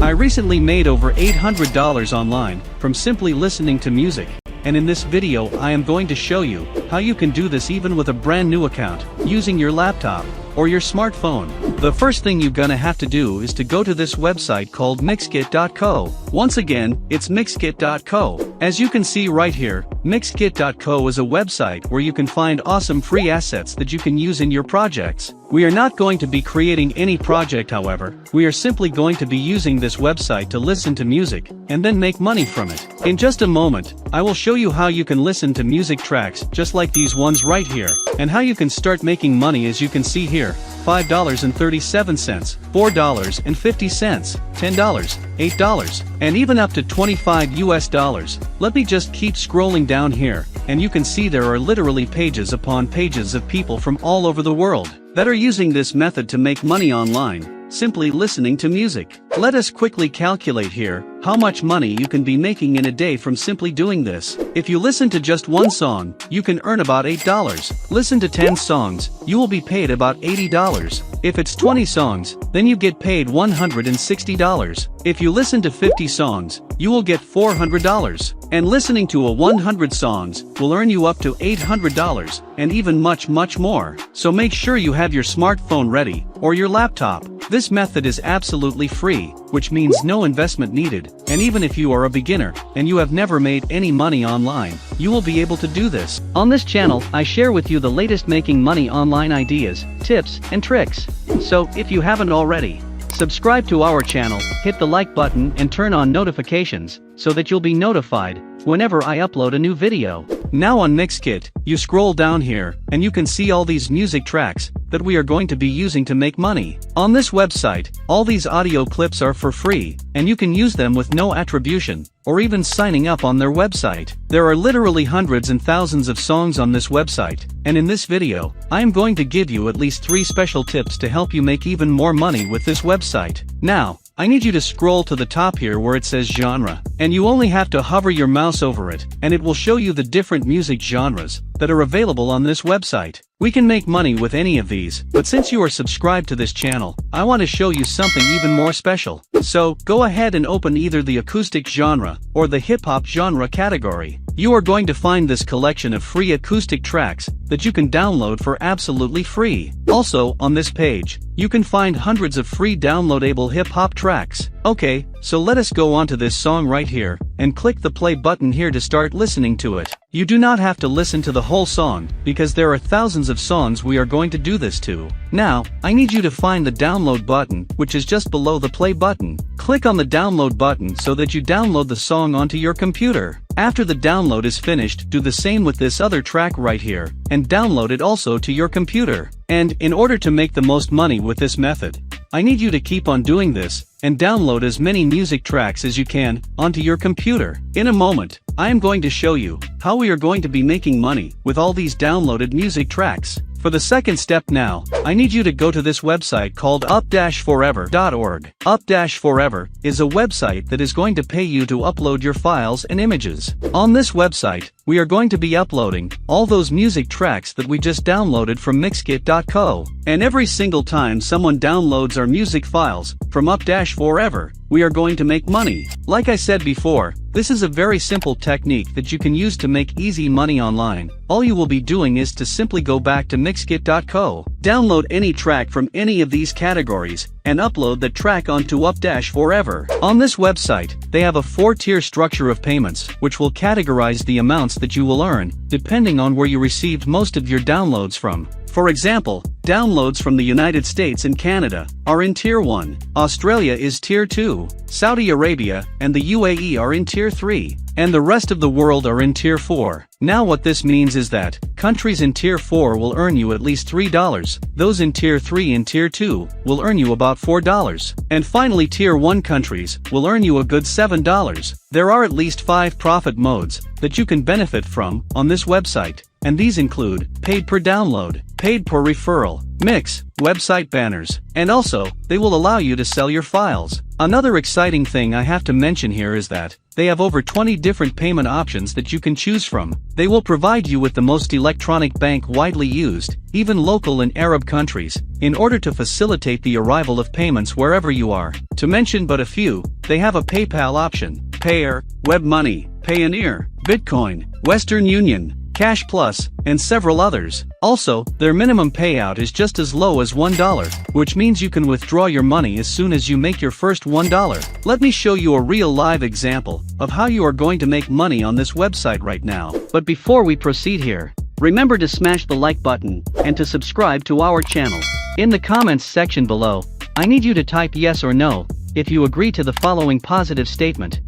I recently made over $800 online from simply listening to music, and in this video I am going to show you how you can do this even with a brand new account, using your laptop or your smartphone. The first thing you're gonna have to do is to go to this website called Mixkit.co. Once again, it's Mixkit.co. As you can see right here, Mixkit.co is a website where you can find awesome free assets that you can use in your projects. We are not going to be creating any project, however. We are simply going to be using this website to listen to music and then make money from it. In just a moment, I will show you how you can listen to music tracks just like these ones right here, and how you can start making money. As you can see here, $5.37, $4.50, $10, $8, and even up to $25 US. Let me just keep scrolling down here, and you can see there are literally pages upon pages of people from all over the world that are using this method to make money online, simply listening to music. Let us quickly calculate here how much money you can be making in a day from simply doing this. If you listen to just one song, you can earn about $8. Listen to 10 songs, you will be paid about $80. If it's 20 songs, then you get paid $160. If you listen to 50 songs, you will get $400. And listening to 100 songs will earn you up to $800, and even much more. So make sure you have your smartphone ready, or your laptop. This method is absolutely free, which means no investment needed, and even if you are a beginner, and you have never made any money online, you will be able to do this. On this channel, I share with you the latest making money online ideas, tips, and tricks. So, if you haven't already, subscribe to our channel, hit the like button and turn on notifications, so that you'll be notified whenever I upload a new video. Now on Mixkit, you scroll down here, and you can see all these music tracks that we are going to be using to make money. On this website, all these audio clips are for free, and you can use them with no attribution, or even signing up on their website. There are literally hundreds and thousands of songs on this website, and in this video, I am going to give you at least 3 special tips to help you make even more money with this website. Now, I need you to scroll to the top here where it says genre, and you only have to hover your mouse over it, and it will show you the different music genres that are available on this website. We can make money with any of these, but since you are subscribed to this channel, I want to show you something even more special. So, go ahead and open either the acoustic genre or the hip-hop genre category. You are going to find this collection of free acoustic tracks that you can download for absolutely free. Also, on this page, you can find hundreds of free downloadable hip-hop tracks. Okay, so let us go on to this song right here, and click the play button here to start listening to it. You do not have to listen to the whole song, because there are thousands of songs we are going to do this to. Now, I need you to find the download button, which is just below the play button. Click on the download button so that you download the song onto your computer. After the download is finished, do the same with this other track right here, and download it also to your computer. And, in order to make the most money with this method, I need you to keep on doing this, and download as many music tracks as you can onto your computer. In a moment, I am going to show you how we are going to be making money with all these downloaded music tracks. For the second step now, I need you to go to this website called up-forever.org. Up-forever is a website that is going to pay you to upload your files and images. On this website, we are going to be uploading all those music tracks that we just downloaded from Mixkit.co. And every single time someone downloads our music files from Up-forever, we are going to make money. Like I said before, this is a very simple technique that you can use to make easy money online. All you will be doing is to simply go back to Mixkit.co, download any track from any of these categories, and upload the track onto Up-forever. On this website, they have a 4-tier structure of payments, which will categorize the amounts that you will earn, depending on where you received most of your downloads from. For example, downloads from the United States and Canada are in Tier 1, Australia is Tier 2, Saudi Arabia and the UAE are in Tier 3, and the rest of the world are in Tier 4. Now what this means is that countries in Tier 4 will earn you at least $3, those in Tier 3 and Tier 2 will earn you about $4, and finally Tier 1 countries will earn you a good $7. There are at least 5 profit modes that you can benefit from on this website, and these include paid per download, paid per referral, mix, website banners, and also, they will allow you to sell your files. Another exciting thing I have to mention here is that they have over 20 different payment options that you can choose from. They will provide you with the most electronic bank widely used, even local in Arab countries, in order to facilitate the arrival of payments wherever you are. To mention but a few, they have a PayPal option, Payeer, WebMoney, Payoneer, Bitcoin, Western Union, Cash Plus, and several others. Also, their minimum payout is just as low as $1, which means you can withdraw your money as soon as you make your first $1. Let me show you a real live example of how you are going to make money on this website right now. But before we proceed here, remember to smash the like button and to subscribe to our channel. In the comments section below, I need you to type yes or no if you agree to the following positive statement.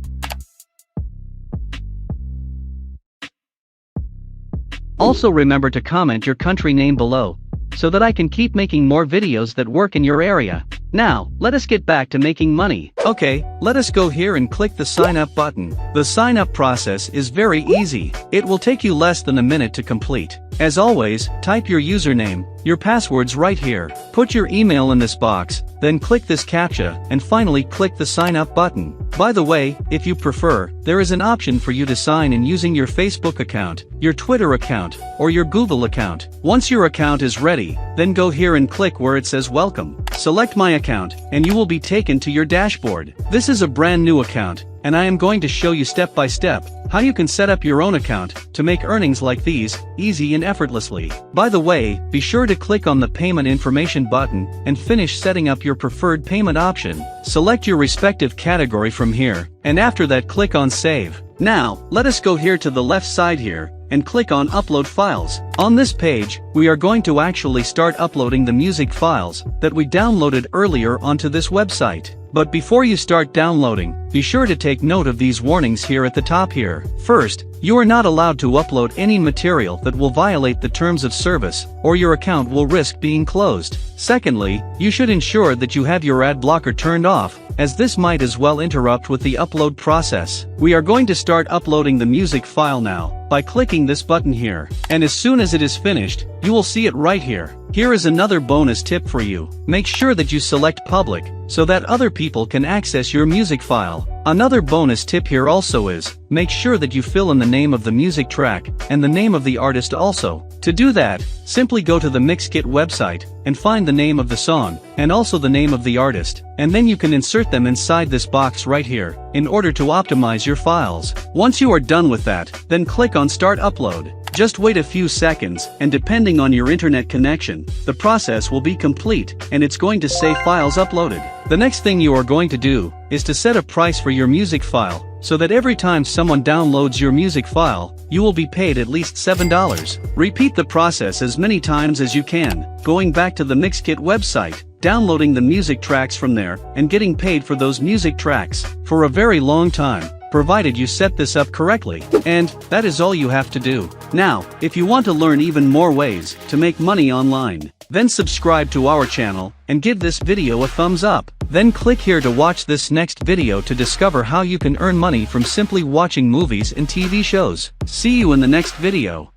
Also remember to comment your country name below, so that I can keep making more videos that work in your area. Now, let us get back to making money. Okay, let us go here and click the sign up button. The sign up process is very easy. It will take you less than a minute to complete. As always, type your username, your passwords right here. Put your email in this box, then click this CAPTCHA, and finally click the sign up button. By the way, if you prefer, there is an option for you to sign in using your Facebook account, your Twitter account, or your Google account. Once your account is ready, then go here and click where it says welcome. Select my account, and you will be taken to your dashboard. This is a brand new account, and I am going to show you step by step how you can set up your own account to make earnings like these, easy and effortlessly. By the way, be sure to click on the payment information button and finish setting up your preferred payment option. Select your respective category from here, and after that click on save. Now, let us go here to the left side here, and click on upload files. On this page, we are going to actually start uploading the music files that we downloaded earlier onto this website. But before you start downloading, be sure to take note of these warnings here at the top here. First, you are not allowed to upload any material that will violate the terms of service, or your account will risk being closed. Secondly, you should ensure that you have your ad blocker turned off, as this might as well interrupt with the upload process. We are going to start uploading the music file now, by clicking this button here. And as soon as it is finished, you will see it right here. Here is another bonus tip for you. Make sure that you select public, so that other people can access your music file. Another bonus tip here also is, make sure that you fill in the name of the music track, and the name of the artist also. To do that, simply go to the Mixkit website, and find the name of the song, and also the name of the artist, and then you can insert them inside this box right here, in order to optimize your files. Once you are done with that, then click on Start Upload. Just wait a few seconds, and depending on your internet connection, the process will be complete, and it's going to say files uploaded. The next thing you are going to do, is to set a price for your music file, so that every time someone downloads your music file, you will be paid at least $7. Repeat the process as many times as you can, going back to the Mixkit website, downloading the music tracks from there, and getting paid for those music tracks, for a very long time, provided you set this up correctly. And, that is all you have to do. Now, if you want to learn even more ways to make money online, then subscribe to our channel, and give this video a thumbs up. Then click here to watch this next video to discover how you can earn money from simply watching movies and TV shows. See you in the next video.